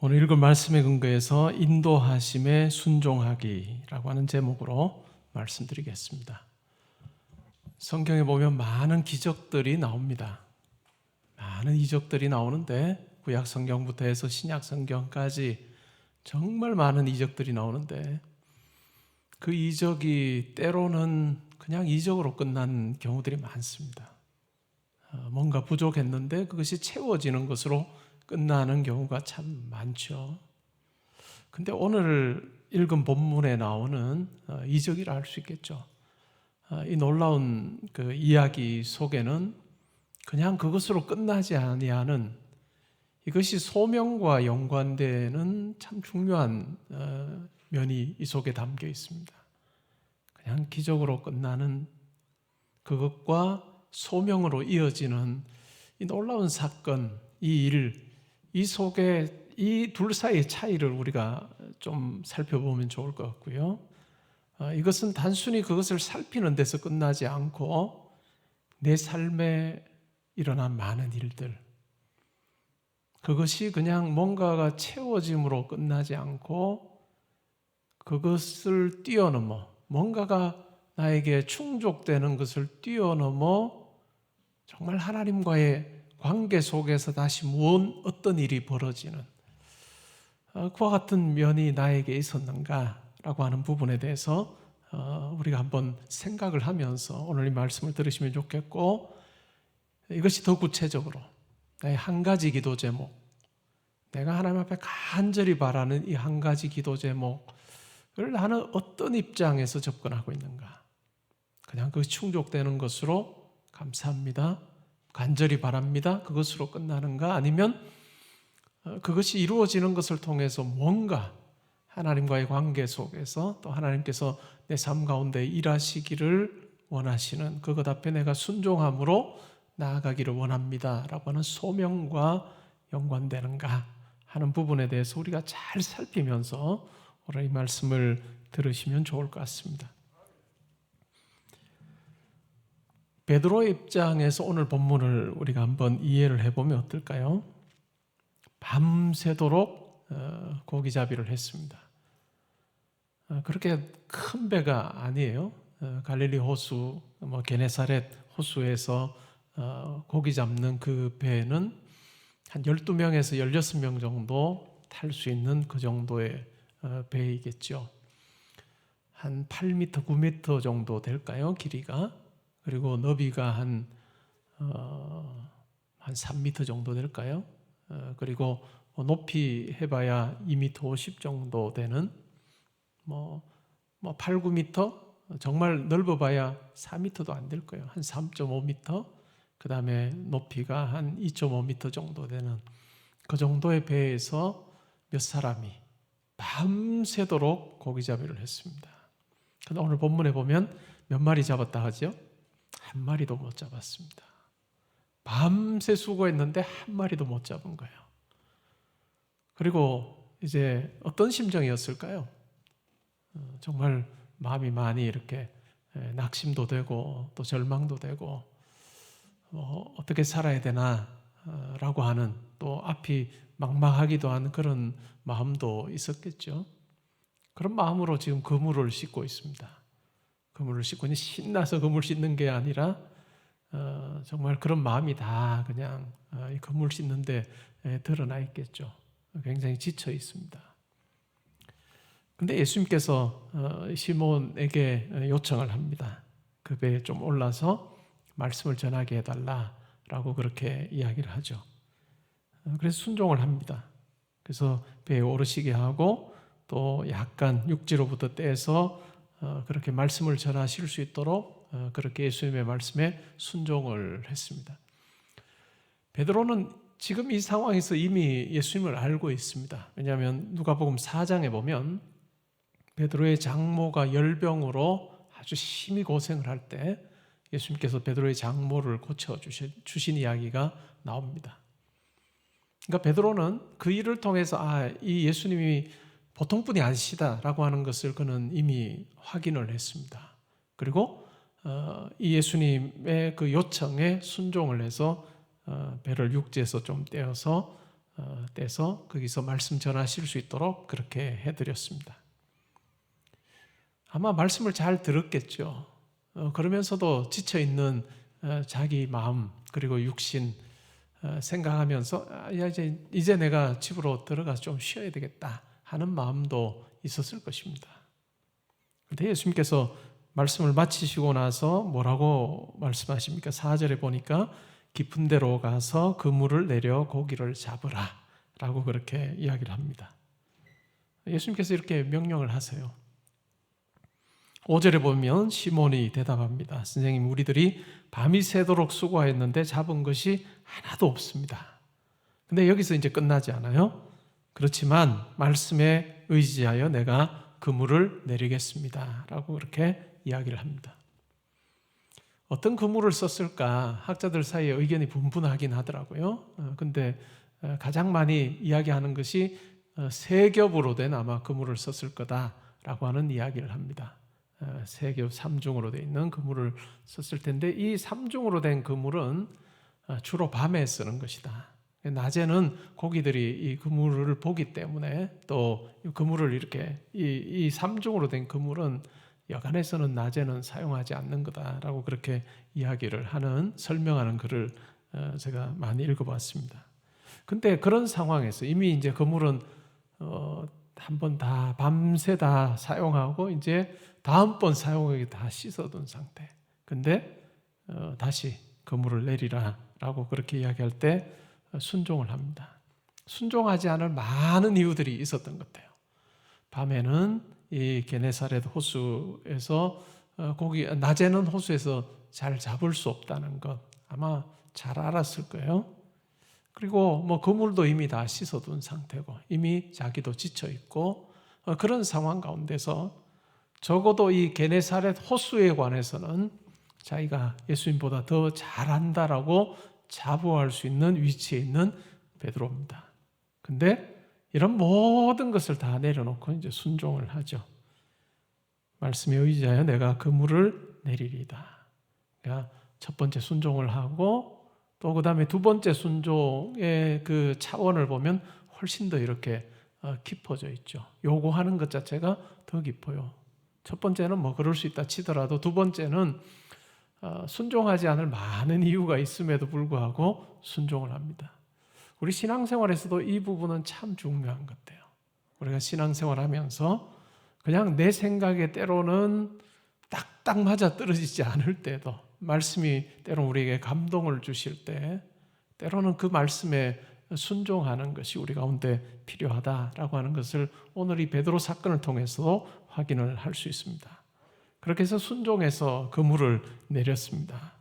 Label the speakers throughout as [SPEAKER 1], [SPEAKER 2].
[SPEAKER 1] 오늘 읽은 말씀에 근거해서 인도하심에 순종하기라고 하는 제목으로 말씀드리겠습니다. 성경에 보면 많은 기적들이 나옵니다. 많은 이적들이 나오는데 구약 성경부터 해서 신약 성경까지 정말 많은 이적들이 나오는데 그 이적이 때로는 그냥 이적으로 끝난 경우들이 많습니다. 뭔가 부족했는데 그것이 채워지는 것으로 끝나는 경우가 참 많죠. 근데 오늘 읽은 본문에 나오는 이적이라 할 수 있겠죠. 이 놀라운 그 이야기 속에는 그냥 그것으로 끝나지 아니하는, 이것이 소명과 연관되는 참 중요한 면이 이 속에 담겨 있습니다. 그냥 기적으로 끝나는 그것과 소명으로 이어지는 이 놀라운 사건, 이 일, 이 속에 이 둘 사이의 차이를 우리가 좀 살펴보면 좋을 것 같고요. 이것은 단순히 그것을 살피는 데서 끝나지 않고 내 삶에 일어난 많은 일들, 그것이 그냥 뭔가가 채워짐으로 끝나지 않고 그것을 뛰어넘어 뭔가가 나에게 충족되는 것을 뛰어넘어 정말 하나님과의 관계 속에서 다시 어떤 일이 벌어지는 그와 같은 면이 나에게 있었는가라고 하는 부분에 대해서 우리가 한번 생각을 하면서 오늘 이 말씀을 들으시면 좋겠고, 이것이 더 구체적으로 나의 한 가지 기도 제목, 내가 하나님 앞에 간절히 바라는 이 한 가지 기도 제목을 나는 어떤 입장에서 접근하고 있는가. 그냥 그 충족되는 것으로 감사합니다, 간절히 바랍니다, 그것으로 끝나는가, 아니면 그것이 이루어지는 것을 통해서 뭔가 하나님과의 관계 속에서 또 하나님께서 내 삶 가운데 일하시기를 원하시는 그것 앞에 내가 순종함으로 나아가기를 원합니다 라고 하는 소명과 연관되는가 하는 부분에 대해서 우리가 잘 살피면서 오늘 이 말씀을 들으시면 좋을 것 같습니다. 베드로의 입장에서 오늘 본문을 우리가 한번 이해를 해보면 어떨까요? 밤새도록 고기잡이를 했습니다. 그렇게 큰 배가 아니에요. 갈릴리 호수, 게네사렛 호수에서 고기 잡는 그 배는 한 12명에서 16명 정도 탈 수 있는 그 정도의 배이겠죠. 한 8m, 9m 정도 될까요? 길이가. 그리고 너비가 한 3m 정도 될까요? 그리고 높이 해봐야 2m 50 정도 되는 8, 9m, 정말 넓어봐야 4m도 안 될 거예요. 한 3.5m, 그 다음에 높이가 한 2.5m 정도 되는 그 정도의 배에서 몇 사람이 밤새도록 고기잡이를 했습니다. 근데 오늘 본문에 보면 몇 마리 잡았다 하죠? 한 마리도 못 잡았습니다. 밤새 수고했는데 한 마리도 못 잡은 거예요. 그리고 이제 어떤 심정이었을까요? 정말 마음이 많이 이렇게 낙심도 되고 또 절망도 되고 어떻게 살아야 되나 라고 하는, 또 앞이 막막하기도 한 그런 마음도 있었겠죠. 그런 마음으로 지금 그물을 씻고 있습니다. 그물을 씻고 신나서 그물 씻는 게 아니라 정말 그런 마음이 다 그냥 이 그물 씻는데 드러나 있겠죠. 굉장히 지쳐 있습니다. 근데 예수님께서 시몬에게 요청을 합니다. 그 배에 좀 올라서 말씀을 전하게 해달라라고 그렇게 이야기를 하죠. 그래서 순종을 합니다. 그래서 배에 오르시게 하고 또 약간 육지로부터 떼서 그렇게 말씀을 전하실 수 있도록 그렇게 예수님의 말씀에 순종을 했습니다. 베드로는 지금 이 상황에서 이미 예수님을 알고 있습니다. 왜냐하면 누가복음 4장에 보면 베드로의 장모가 열병으로 아주 심히 고생을 할 때 예수님께서 베드로의 장모를 고쳐주신 이야기가 나옵니다. 그러니까 베드로는 그 일을 통해서 이 예수님이 보통 분이 아니시다라고 하는 것을 그는 이미 확인을 했습니다. 그리고 이 예수님의 그 요청에 순종을 해서 배를 육지에서 좀 떼어서 떼서 거기서 말씀 전하실 수 있도록 그렇게 해드렸습니다. 아마 말씀을 잘 들었겠죠. 그러면서도 지쳐있는 자기 마음 그리고 육신 생각하면서 이제 내가 집으로 들어가서 좀 쉬어야 되겠다 하는 마음도 있었을 것입니다. 그런데 예수님께서 말씀을 마치시고 나서 뭐라고 말씀하십니까? 4절에 보니까 깊은 데로 가서 그물을 내려 고기를 잡으라 라고 그렇게 이야기를 합니다. 예수님께서 이렇게 명령을 하세요. 5절에 보면 시몬이 대답합니다. 선생님, 우리들이 밤이 새도록 수고하였는데 잡은 것이 하나도 없습니다. 근데 여기서 이제 끝나지 않아요. 그렇지만 말씀에 의지하여 내가 그물을 내리겠습니다 라고 그렇게 이야기를 합니다. 어떤 그물을 썼을까 학자들 사이에 의견이 분분하긴 하더라고요. 근데 가장 많이 이야기하는 것이 세 겹으로 된 아마 그물을 썼을 거다라고 하는 이야기를 합니다. 세 겹 3중으로 되어 있는 그물을 썼을 텐데 이 3중으로 된 그물은 주로 밤에 쓰는 것이다. 낮에는 고기들이 이 그물을 보기 때문에 또 그물을 이렇게 이 3중으로 된 그물은 여간에서는 낮에는 사용하지 않는 거다라고 그렇게 이야기를 하는 설명하는 글을 제가 많이 읽어봤습니다. 근데 그런 상황에서 이미 이제 그물은 한번 다 밤새 다 사용하고 이제 다음번 사용하기 다 씻어둔 상태. 근데 다시 그물을 내리라라고 그렇게 이야기할 때 순종을 합니다. 순종하지 않을 많은 이유들이 있었던 것 같아요. 밤에는 이 게네사렛 호수에서 고기 낮에는 호수에서 잘 잡을 수 없다는 것 아마 잘 알았을 거예요. 그리고 뭐 그물도 이미 다 씻어둔 상태고 이미 자기도 지쳐 있고 그런 상황 가운데서 적어도 이 게네사렛 호수에 관해서는 자기가 예수님보다 더 잘한다라고 자부할 수 있는 위치에 있는 베드로입니다. 근데 이런 모든 것을 다 내려놓고 이제 순종을 하죠. 말씀에 의지하여 내가 그물을 내리리다. 그러니까 첫 번째 순종을 하고 또 그 다음에 두 번째 순종의 그 차원을 보면 훨씬 더 이렇게 깊어져 있죠. 요구하는 것 자체가 더 깊어요. 첫 번째는 뭐 그럴 수 있다 치더라도 두 번째는 순종하지 않을 많은 이유가 있음에도 불구하고 순종을 합니다. 우리 신앙생활에서도 이 부분은 참 중요한 것 같아요. 우리가 신앙생활하면서 그냥 내 생각에 때로는 딱딱 맞아 떨어지지 않을 때도 말씀이 때로 우리에게 감동을 주실 때 때로는 그 말씀에 순종하는 것이 우리 가운데 필요하다라고 하는 것을 오늘 이 베드로 사건을 통해서 확인을 할 수 있습니다. 그렇게 해서 순종해서 그물을 내렸습니다.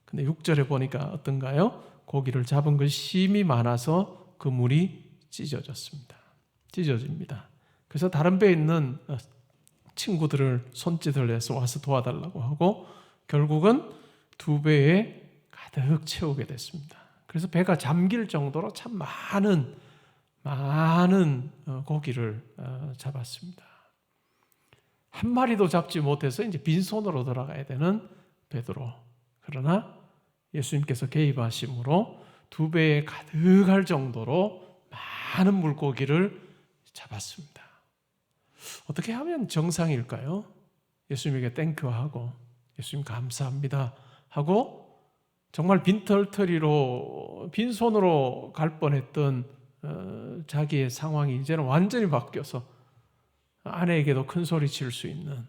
[SPEAKER 1] 근데 6절에 보니까 어떤가요? 고기를 잡은 것이 심이 많아서 그물이 찢어집니다. 그래서 다른 배에 있는 친구들을 손짓을 해서 와서 도와달라고 하고 결국은 두 배에 가득 채우게 됐습니다. 그래서 배가 잠길 정도로 참 많은 고기를 잡았습니다. 한 마리도 잡지 못해서 이제 빈손으로 돌아가야 되는 베드로. 그러나 예수님께서 개입하심으로 두 배에 가득할 정도로 많은 물고기를 잡았습니다. 어떻게 하면 정상일까요? 예수님에게 땡큐하고 예수님 감사합니다 하고 정말 빈털터리로 빈손으로 갈 뻔했던 자기의 상황이 이제는 완전히 바뀌어서 아내에게도 큰 소리 칠 수 있는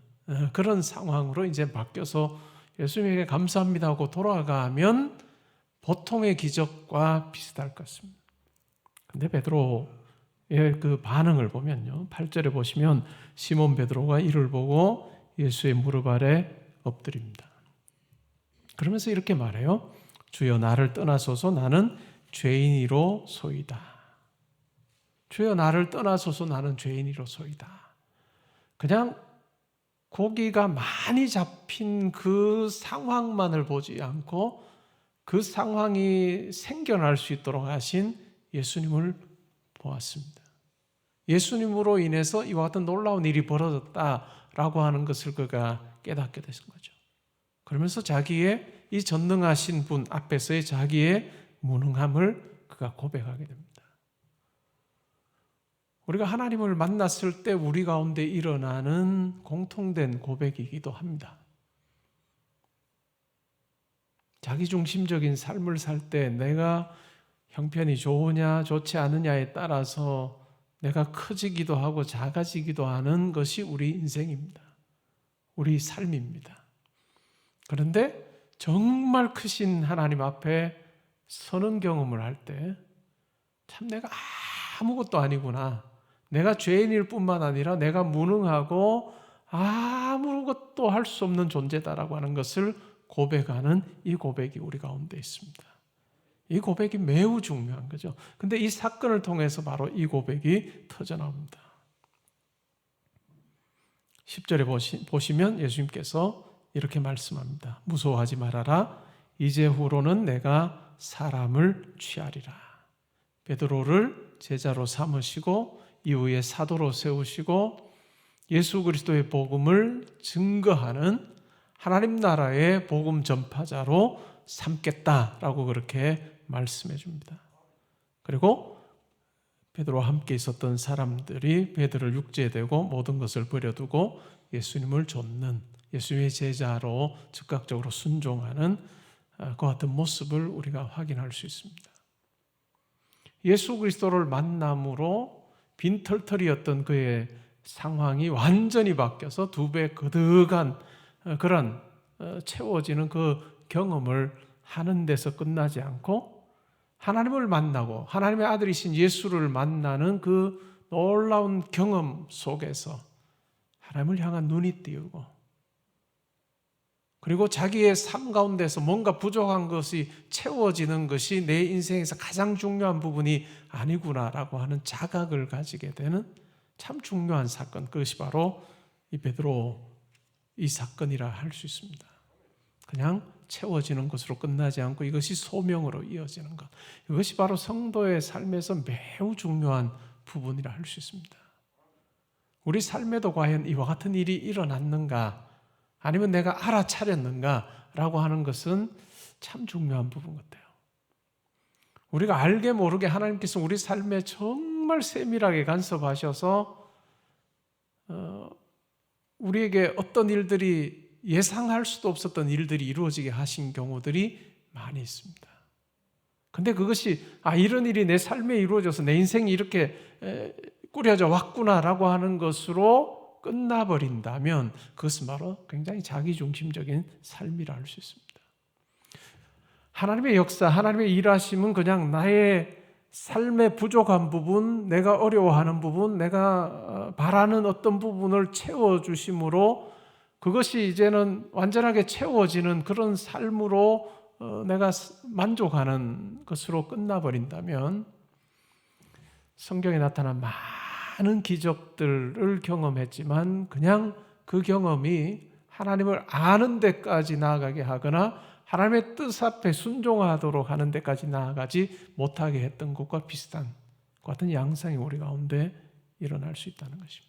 [SPEAKER 1] 그런 상황으로 이제 바뀌어서 예수님에게 감사합니다 하고 돌아가면 보통의 기적과 비슷할 것 같습니다. 근데 베드로의 그 반응을 보면요. 8절에 보시면 시몬 베드로가 이를 보고 예수의 무릎 아래 엎드립니다. 그러면서 이렇게 말해요. 주여 나를 떠나소서 나는 죄인이로소이다. 주여 나를 떠나소서 나는 죄인이로소이다. 그냥 고기가 많이 잡힌 그 상황만을 보지 않고 그 상황이 생겨날 수 있도록 하신 예수님을 보았습니다. 예수님으로 인해서 이와 같은 놀라운 일이 벌어졌다라고 하는 것을 그가 깨닫게 되신 거죠. 그러면서 자기의 이 전능하신 분 앞에서의 자기의 무능함을 그가 고백하게 됩니다. 우리가 하나님을 만났을 때 우리 가운데 일어나는 공통된 고백이기도 합니다. 자기중심적인 삶을 살 때 내가 형편이 좋으냐 좋지 않느냐에 따라서 내가 커지기도 하고 작아지기도 하는 것이 우리 인생입니다. 우리 삶입니다. 그런데 정말 크신 하나님 앞에 서는 경험을 할 때 참 내가 아무것도 아니구나. 내가 죄인일 뿐만 아니라 내가 무능하고 아무것도 할 수 없는 존재다라고 하는 것을 고백하는 이 고백이 우리 가운데 있습니다. 이 고백이 매우 중요한 거죠. 근데 이 사건을 통해서 바로 이 고백이 터져나옵니다. 10절에 보시면 예수님께서 이렇게 말씀합니다. 무서워하지 말아라. 이제 후로는 내가 사람을 취하리라. 베드로를 제자로 삼으시고 이후에 사도로 세우시고 예수 그리스도의 복음을 증거하는 하나님 나라의 복음 전파자로 삼겠다라고 그렇게 말씀해 줍니다. 그리고 베드로와 함께 있었던 사람들이 베드로를 육제되고 모든 것을 버려두고 예수님을 좇는 예수님의 제자로 즉각적으로 순종하는 그 같은 모습을 우리가 확인할 수 있습니다. 예수 그리스도를 만남으로 빈털털이었던 그의 상황이 완전히 바뀌어서 2배 거듭한 그런 채워지는 그 경험을 하는 데서 끝나지 않고 하나님을 만나고 하나님의 아들이신 예수를 만나는 그 놀라운 경험 속에서 하나님을 향한 눈이 띄우고 그리고 자기의 삶 가운데서 뭔가 부족한 것이 채워지는 것이 내 인생에서 가장 중요한 부분이 아니구나라고 하는 자각을 가지게 되는 참 중요한 사건, 그것이 바로 이 베드로 이 사건이라 할 수 있습니다. 그냥 채워지는 것으로 끝나지 않고 이것이 소명으로 이어지는 것, 이것이 바로 성도의 삶에서 매우 중요한 부분이라 할 수 있습니다. 우리 삶에도 과연 이와 같은 일이 일어났는가, 아니면 내가 알아차렸는가라고 하는 것은 참 중요한 부분 같아요. 우리가 알게 모르게 하나님께서 우리 삶에 정말 세밀하게 간섭하셔서 우리에게 어떤 일들이 예상할 수도 없었던 일들이 이루어지게 하신 경우들이 많이 있습니다. 근데 그것이 이런 일이 내 삶에 이루어져서 내 인생이 이렇게 꾸려져 왔구나라고 하는 것으로 끝나버린다면 그것은 바로 굉장히 자기중심적인 삶이라 할 수 있습니다. 하나님의 역사, 하나님의 일하심은 그냥 나의 삶의 부족한 부분, 내가 어려워하는 부분, 내가 바라는 어떤 부분을 채워주심으로 그것이 이제는 완전하게 채워지는 그런 삶으로 내가 만족하는 것으로 끝나버린다면 성경에 나타난 많은 기적들을 경험했지만 그냥 그 경험이 하나님을 아는 데까지 나아가게 하거나 하나님의 뜻 앞에 순종하도록 하는 데까지 나아가지 못하게 했던 것과 비슷한 같은 양상이 우리 가운데 일어날 수 있다는 것입니다.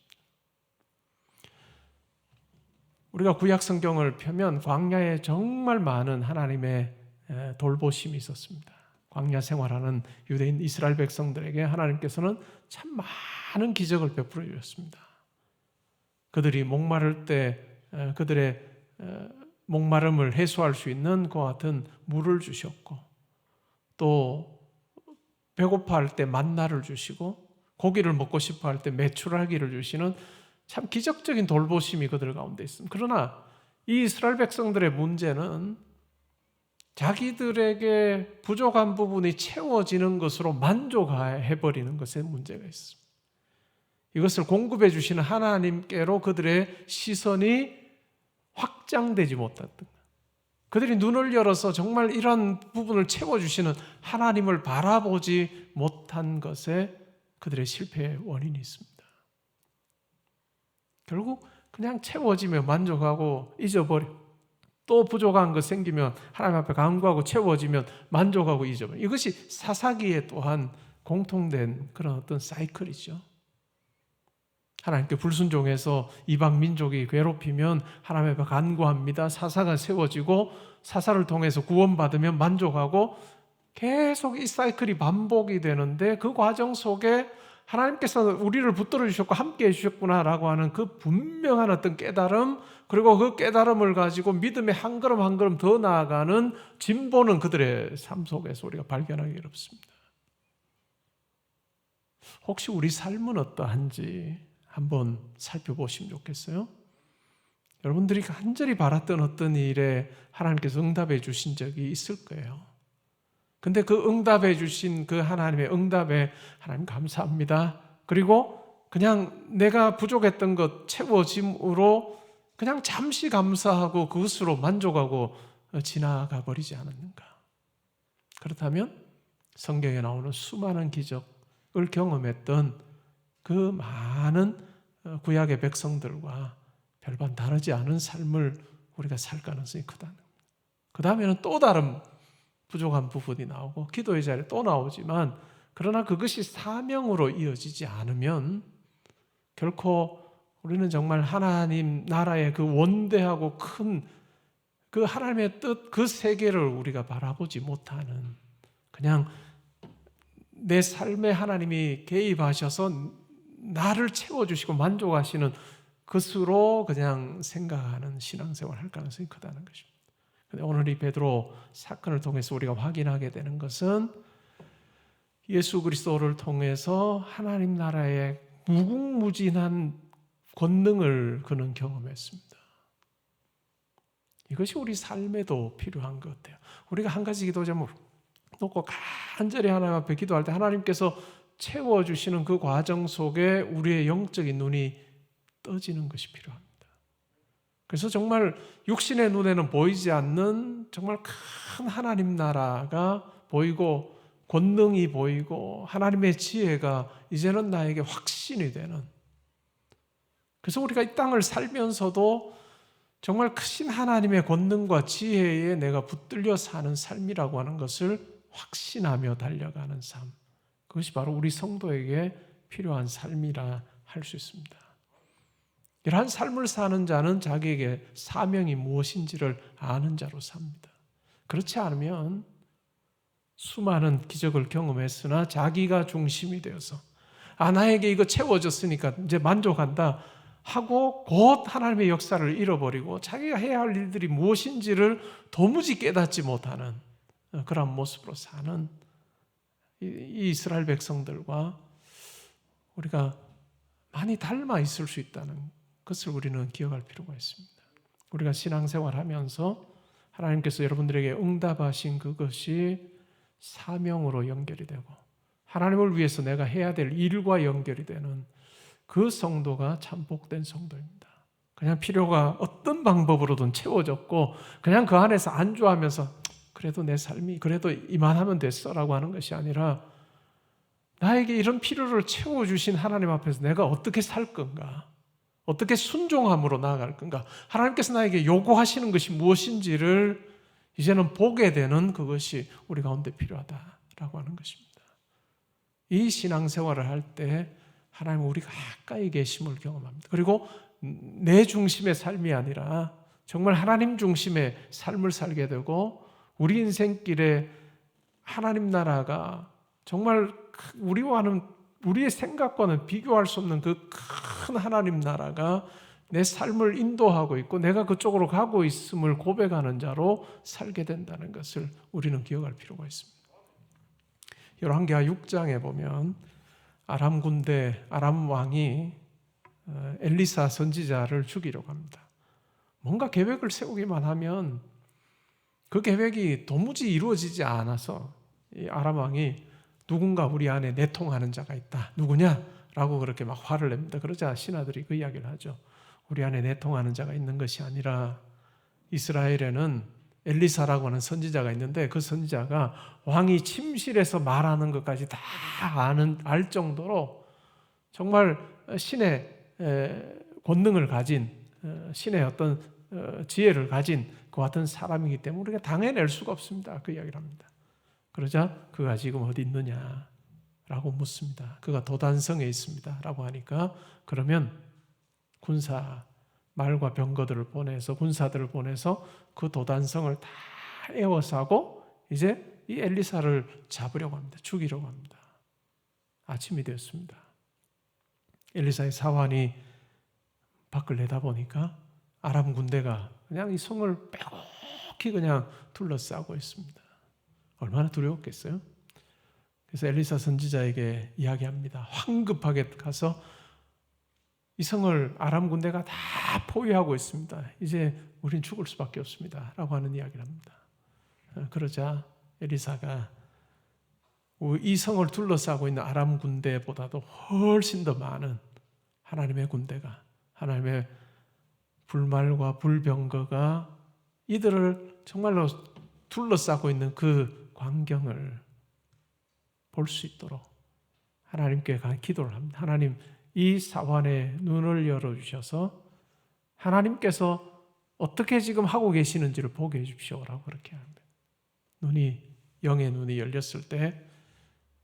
[SPEAKER 1] 우리가 구약 성경을 펴면 광야에 정말 많은 하나님의 돌보심이 있었습니다. 광야 생활하는 유대인 이스라엘 백성들에게 하나님께서는 참 많은 기적을 베풀어 주셨습니다. 그들이 목마를 때 그들의 목마름을 해소할 수 있는 그와 같은 물을 주셨고, 또 배고파할 때 만나를 주시고 고기를 먹고 싶어 할 때 메추라기를 주시는 참 기적적인 돌보심이 그들 가운데 있습니다. 그러나 이 이스라엘 백성들의 문제는 자기들에게 부족한 부분이 채워지는 것으로 만족해버리는 것에 문제가 있습니다. 이것을 공급해 주시는 하나님께로 그들의 시선이 확장되지 못했던 것. 그들이 눈을 열어서 정말 이런 부분을 채워주시는 하나님을 바라보지 못한 것에 그들의 실패의 원인이 있습니다. 결국 그냥 채워지며 만족하고 잊어버려. 또 부족한 것 생기면 하나님 앞에 간구하고 채워지면 만족하고 잊어버려. 이것이 사사기에 또한 공통된 그런 어떤 사이클이죠. 하나님께 불순종해서 이방 민족이 괴롭히면 하나님 앞에 간구합니다. 사사가 세워지고 사사를 통해서 구원받으면 만족하고 계속 이 사이클이 반복이 되는데 그 과정 속에 하나님께서 우리를 붙들어 주셨고 함께 해주셨구나라고 하는 그 분명한 어떤 깨달음, 그리고 그 깨달음을 가지고 믿음의 한 걸음 한 걸음 더 나아가는 진보는 그들의 삶 속에서 우리가 발견하기 어렵습니다. 혹시 우리 삶은 어떠한지 한번 살펴보시면 좋겠어요. 여러분들이 간절히 바랐던 어떤 일에 하나님께서 응답해 주신 적이 있을 거예요. 근데 그 응답해 주신 그 하나님의 응답에 하나님 감사합니다. 그리고 그냥 내가 부족했던 것 채워짐으로 그냥 잠시 감사하고 그것으로 만족하고 지나가 버리지 않았는가? 그렇다면 성경에 나오는 수많은 기적을 경험했던 그 많은 구약의 백성들과 별반 다르지 않은 삶을 우리가 살 가능성이 크다는 겁니다. 그 다음에는 또 다른 부족한 부분이 나오고 기도의 자리에 또 나오지만, 그러나 그것이 사명으로 이어지지 않으면 결코 우리는 정말 하나님 나라의 그 원대하고 큰 그 하나님의 뜻, 그 세계를 우리가 바라보지 못하는, 그냥 내 삶에 하나님이 개입하셔서 나를 채워주시고 만족하시는 것으로 그냥 생각하는 신앙생활을 할 가능성이 크다는 것입니다. 근데 오늘 이 베드로 사건을 통해서 우리가 확인하게 되는 것은 예수 그리스도를 통해서 하나님 나라의 무궁무진한 권능을 그는 경험했습니다. 이것이 우리 삶에도 필요한 것 같아요. 우리가 한 가지 기도 제목 놓고 간절히 하나님 앞에 기도할 때 하나님께서 채워주시는 그 과정 속에 우리의 영적인 눈이 떠지는 것이 필요합니다. 그래서 정말 육신의 눈에는 보이지 않는 정말 큰 하나님 나라가 보이고 권능이 보이고 하나님의 지혜가 이제는 나에게 확신이 되는, 그래서 우리가 이 땅을 살면서도 정말 크신 하나님의 권능과 지혜에 내가 붙들려 사는 삶이라고 하는 것을 확신하며 달려가는 삶, 그것이 바로 우리 성도에게 필요한 삶이라 할 수 있습니다. 이러한 삶을 사는 자는 자기에게 사명이 무엇인지를 아는 자로 삽니다. 그렇지 않으면 수많은 기적을 경험했으나 자기가 중심이 되어서 나에게 이거 채워졌으니까 이제 만족한다 하고 곧 하나님의 역사를 잃어버리고 자기가 해야 할 일들이 무엇인지를 도무지 깨닫지 못하는 그런 모습으로 사는 이 이스라엘 백성들과 우리가 많이 닮아 있을 수 있다는 것을 우리는 기억할 필요가 있습니다. 우리가 신앙생활하면서 하나님께서 여러분들에게 응답하신 그것이 사명으로 연결이 되고 하나님을 위해서 내가 해야 될 일과 연결이 되는 그 성도가 참 복된 성도입니다. 그냥 필요가 어떤 방법으로든 채워졌고 그냥 그 안에서 안주하면서 그래도 내 삶이 그래도 이만하면 됐어라고 하는 것이 아니라, 나에게 이런 필요를 채워주신 하나님 앞에서 내가 어떻게 살 건가, 어떻게 순종함으로 나아갈 건가, 하나님께서 나에게 요구하시는 것이 무엇인지를 이제는 보게 되는 그것이 우리 가운데 필요하다라고 하는 것입니다. 이 신앙생활을 할 때 하나님은 우리 가까이 계심을 경험합니다. 그리고 내 중심의 삶이 아니라 정말 하나님 중심의 삶을 살게 되고 우리 인생길에 하나님 나라가 정말 우리의 생각과는 비교할 수 없는 그 큰 하나님 나라가 내 삶을 인도하고 있고 내가 그쪽으로 가고 있음을 고백하는 자로 살게 된다는 것을 우리는 기억할 필요가 있습니다. 열왕기하 6장에 보면 아람 군대, 아람 왕이 엘리사 선지자를 죽이려고 합니다. 뭔가 계획을 세우기만 하면 그 계획이 도무지 이루어지지 않아서 이 아람 왕이 누군가 우리 안에 내통하는 자가 있다. 누구냐? 라고 그렇게 막 화를 냅니다. 그러자 신하들이 그 이야기를 하죠. 우리 안에 내통하는 자가 있는 것이 아니라 이스라엘에는 엘리사라고 하는 선지자가 있는데 그 선지자가 왕이 침실에서 말하는 것까지 다 알 정도로 정말 신의 권능을 가진, 신의 어떤 지혜를 가진 그 같은 사람이기 때문에 우리가 당해낼 수가 없습니다. 그 이야기를 합니다. 그러자 그가 지금 어디 있느냐 라고 묻습니다. 그가 도단성에 있습니다 라고 하니까 그러면 말과 병거들을 보내서 군사들을 보내서 그 도단성을 다 에워싸고 이제 이 엘리사를 잡으려고 합니다. 죽이려고 합니다. 아침이 되었습니다. 엘리사의 사환이 밖을 내다보니까 아람 군대가 그냥 이 성을 빼곡히 그냥 둘러싸고 있습니다. 얼마나 두려웠겠어요? 그래서 엘리사 선지자에게 이야기합니다. 황급하게 가서 이 성을 아람 군대가 다 포위하고 있습니다. 이제 우린 죽을 수밖에 없습니다. 라고 하는 이야기를 합니다. 그러자 엘리사가 이 성을 둘러싸고 있는 아람 군대보다도 훨씬 더 많은 하나님의 군대가, 하나님의 불말과 불병거가 이들을 정말로 둘러싸고 있는 그 광경을 볼 수 있도록 하나님께 기도를 합니다. 하나님, 이 사환의 눈을 열어주셔서 하나님께서 어떻게 지금 하고 계시는지를 보게 해주십시오라고 그렇게 합니다. 영의 눈이 열렸을 때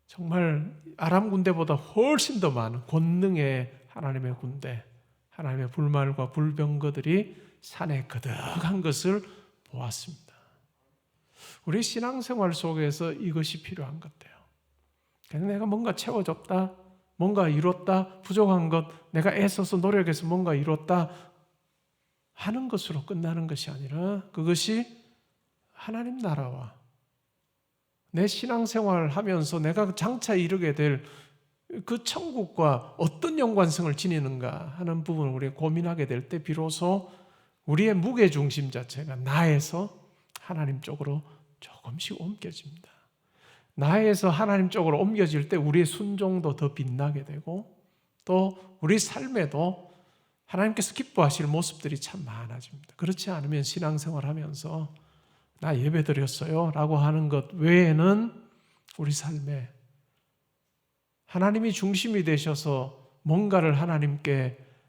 [SPEAKER 1] 정말 아람 군대보다 훨씬 더 많은 권능의 하나님의 군대, 하나님의 불말과 불병거들이 산에 거듭한 것을 보았습니다. 우리 신앙생활 속에서 이것이 필요한 것 같아요. 그냥 내가 뭔가 채워줬다, 뭔가 이뤘다, 부족한 것, 내가 애써서 노력해서 뭔가 이뤘다 하는 것으로 끝나는 것이 아니라 그것이 하나님 나라와 내 신앙생활을 하면서 내가 장차 이루게 될 그 천국과 어떤 연관성을 지니는가 하는 부분을 우리가 고민하게 될 때 비로소 우리의 무게중심 자체가 나에서 하나님 쪽으로 조금씩 옮겨집니다. 나에서 하나님 쪽으로 옮겨질 때 우리의 순종도 더 빛나게 되고 또 우리 삶에도 하나님께서 기뻐하실 모습들이 참 많아집니다. 그렇지 않으면 신앙생활 하면서 나 예배 드렸어요 라고 하는 것 외에는 우리 삶에 하나님이 중심이 되셔서 뭔가를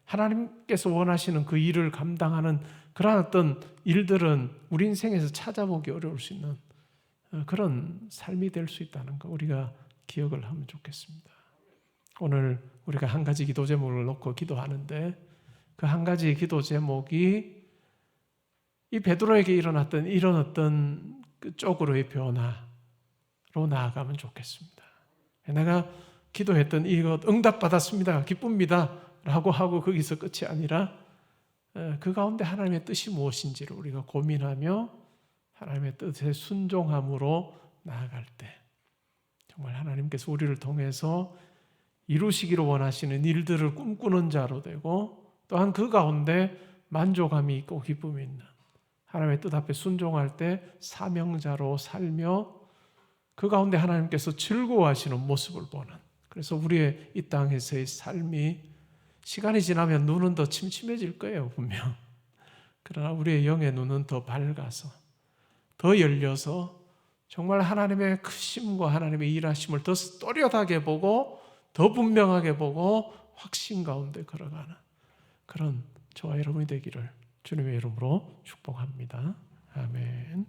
[SPEAKER 1] 하나님께서 원하시는 그 일을 감당하는 그런 어떤 일들은 우리 인생에서 찾아보기 어려울 수 있는 그런 삶이 될 수 있다는 거 우리가 기억을 하면 좋겠습니다. 오늘 우리가 한 가지 기도 제목을 놓고 기도하는데 그 한 가지 기도 제목이 이 베드로에게 일어났던 이런 어떤 쪽으로의 변화로 나아가면 좋겠습니다. 내가 기도했던 이것 응답받았습니다. 기쁩니다. 라고 하고 거기서 끝이 아니라 그 가운데 하나님의 뜻이 무엇인지를 우리가 고민하며 하나님의 뜻에 순종함으로 나아갈 때 정말 하나님께서 우리를 통해서 이루시기를 원하시는 일들을 꿈꾸는 자로 되고 또한 그 가운데 만족함이 있고 기쁨이 있는 하나님의 뜻 앞에 순종할 때 사명자로 살며 그 가운데 하나님께서 즐거워하시는 모습을 보는 그래서 우리의 이 땅에서의 삶이 시간이 지나면 눈은 더 침침해질 거예요 분명. 그러나 우리의 영의 눈은 더 밝아서 더 열려서 정말 하나님의 크심과 하나님의 일하심을 더 또렷하게 보고 더 분명하게 보고 확신 가운데 걸어가는 그런 저와 여러분이 되기를 주님의 이름으로 축복합니다. 아멘.